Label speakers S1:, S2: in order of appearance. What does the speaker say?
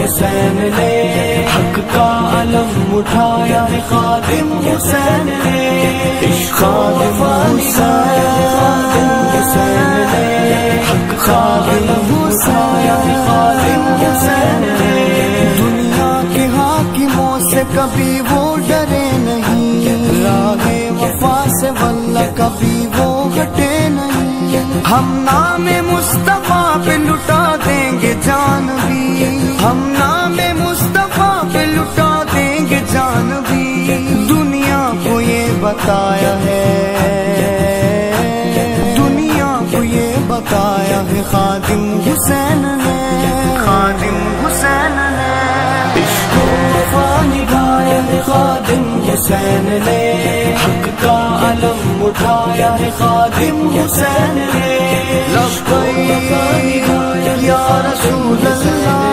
S1: حسین نے حق کا علم اٹھایا ہے خادم حسین نے عشق خادم حسین نے حق کا علم اٹھایا ہے خادم حسین نے دنیا کے حاکموں سے کبھی وہ ڈرے نہیں راہ وفا سے واللہ کبھی وہ گھٹے نہیں ہم نام مصطفیٰ پہ لٹا دیں گے جان بھی ہم نام مصطفیٰ پہ لٹا دیں گے جان بھی دنیا کو یہ بتایا ہے دنیا کو یہ بتایا ہے خادم حسین نے خادم حسین نے عشق و وفا نبھایا ہے خادم حسین نے حق کا علم اٹھایا ہے خادم حسین نے لبیک یا رسول اللہ